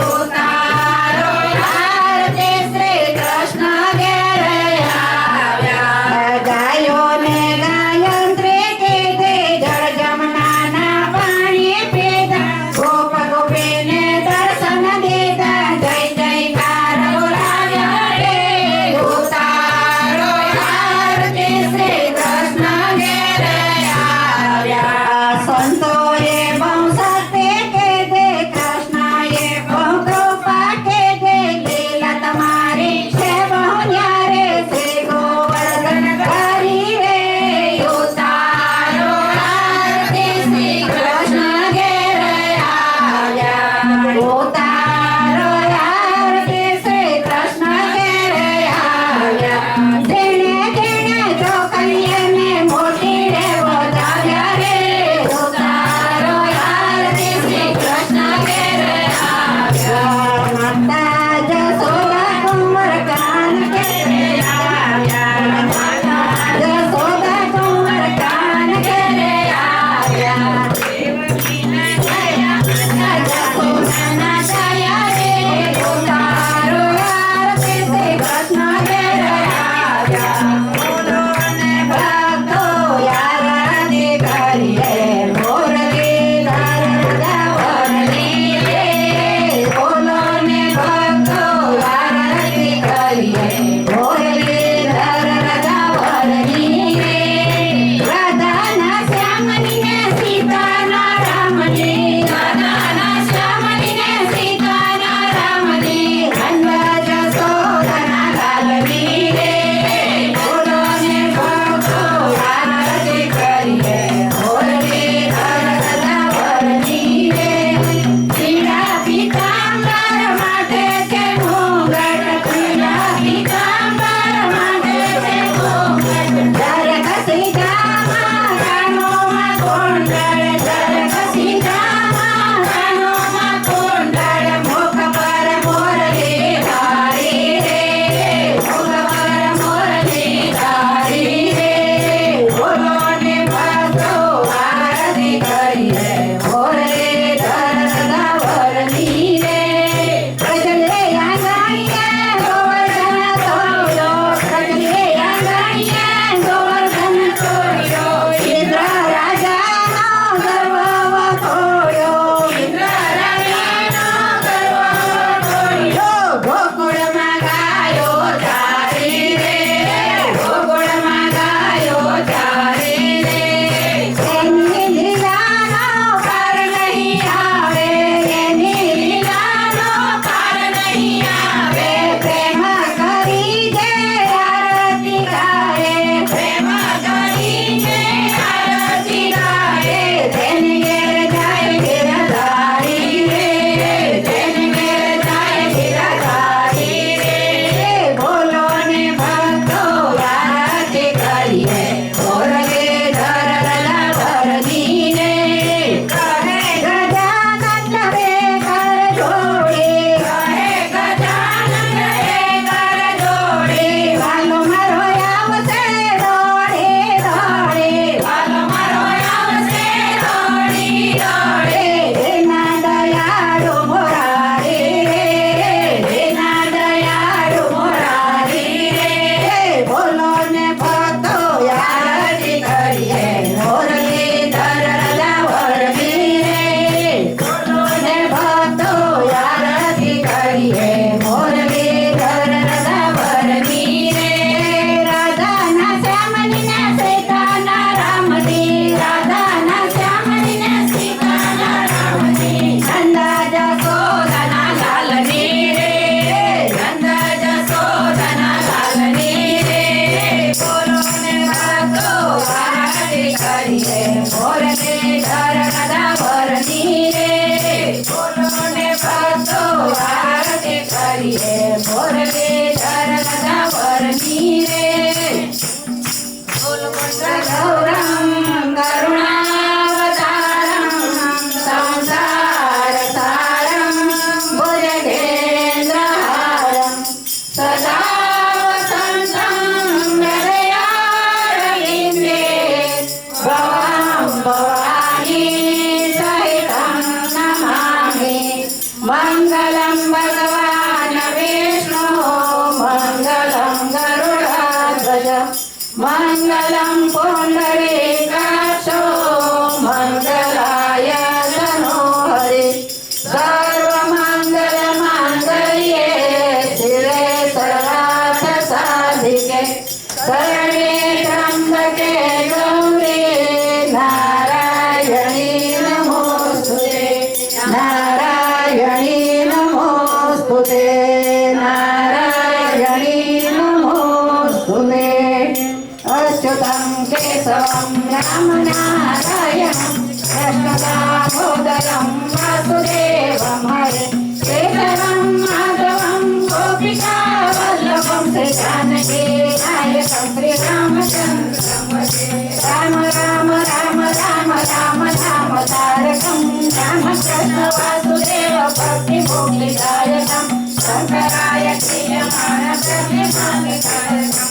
ઉતારો આરતી શ્રી કૃષ્ણ ઘેર આવ્યા ગાયોને ગાયત્રી કીધી જળ જમનાના પાણી પીધા ગોપ ગોપીને દર્શન દીધા જય જયકાર બોલાવ્યા રે ઉતારો આરતી શ્રી કૃષ્ણ ઘેર આવ્યા સંતોએ બહુ સત્ય કીધી કૃષ્ણએ બહુ કૃપા કીધી લીલા તમારી છે બહુ ન્યારે શ્રી ગોવર્ધન કરી રે ઉતારો આરતી શ્રી કૃષ્ણ ઘેર આવ્યા ઉતારો આરતી શ્રી કૃષ્ણ ઘેર આવ્યા જેણે જેણે ચોકલીને મોટી રે વધાવ્યા રે ઉતારો આરતી શ્રી કૃષ્ણ ઘેર આવ્યા માતા જસોદા કુંવર કાન ઘેર આવ્યા માતા જસોદા કુંવર કાન ઘેર આવ્યા દેવકીના દયા જસોદાના દયા રે ઉતારો આરતી શ્રી કૃષ્ણ ઘેર આવ્યા બોલો ને ભક્તો આરતી કરીએ મુરલીધર રાધાવરની રે બોલો ને ભક્તો આરતી કરીએ મુરલીધર રાધાવરની રે રાધાના શ્યામની ને સીતાના રામની રાધાના શ્યામની ને સીતાના રામની નંદ જસોદાના લાલની રે બોલો ને ભક્તો આરતી કરીએ મુરલીધર રાધાવરની રે પીળા પીતાંબર માટે છે ઘૂંઘટ પીળા પીતાંબર માટે છે ઘૂંઘટ જર ખસી જામાં કાનોમાં કુંડળ જર ખસી જામાં કાનોમાં કુંડળ મુખ પર મુરલી ધારી રે મુખ પર મુરલી ધારી રે બોલો ને ભક્તો આરતી કરીએ મુરલીધર રાધાવરની રે કજલે આંગણીએ ગોવર્ધન તોડ્યો કજલે આંગણીએ ગોવર્ધન તોડ્યો ઇન્દ્ર રાજાનો ગર્વ વખોડ્યો ઇન્દ્ર રાજાનો ગર્વ વખોડ્યો ગોકુળમાં ગાયો ચારી રે ગોકુળમાં ગાયો ચારી રે એની લીલાનો પાર નહીં આવે એની લીલાનો પાર નહીં આવે પ્રેમ કરી જે આરતી ગાય પ્રેમ કરી જે આરતી ગાય તેને ઘેર જાય ગિરધારી રે તેને ઘેર જાય ગિરધારી રે બોલો ને ભક્તો આરતી કરીએ મુરલીધર રાધાવરની રે કહે ગજાનંદ રે કર જોડી કહે ગજાનંદ રે કર જોડી વાલો મારો આવશે દોડી દોડી વાલો મારો આવશે દોડી દોડી એના દયાળુ મોરારી રે એના દયાળુ મોરારી રે બોલો ને ભક્તો આરતી કરીએ મુરલીધર રાધાવરની રે બોલો ને ભક્તો આરતી કરીએ મુરલીધર રાધાવરની રે રાધાના શ્યામની ને સીતાના રામની રાધાના શ્યામની ને સીતાના રામની નંદ જસોદાના લાલની રે નંદ જસોદાના લાલની રે બોલો ને ભક્તો આરતી કરીએ મુરલીધર રાધાવરની રે બોલો ને ભક્તો આરતી કરીએ મુરલીધર રાધાવરની રે ગૌરમ કરુણાવતારમ સંસાર સારમ ભુજગેન્દ્રહારમ સદા વસંતમ હૃદયારવિંદે ભવામ ભવાની સહિતમ નમામિ મંગલમ भगवान् विष्णु मङ्गलं गरुडाध्वज मङ्गलं पुण्डरीकाक्षो मङ्गलाय तनोहरि सर्वमङ्गलमाङ्गल्ये शिवे सर्वार्थसाधिके शरण्ये त्र्यम्बके गौरी नारायणी नमोस्तुते नारायणी नमोस्तुते नारायणी नमोस्तुते अच्युतं केशवं रामनारायणं कृष्णदामोदरं वासुदेवं हरे केशवं माधवं गोपिकावल्लभं श्रीजानकीनायकं श्रीरामचन्द्रं भजे राम राम राम राम राम राम तारकं रामकृष्ण वासुदेव भक्तिमुक्तिदायकं शङ्कराय क्रियमाण प्रतिमानिकारकम्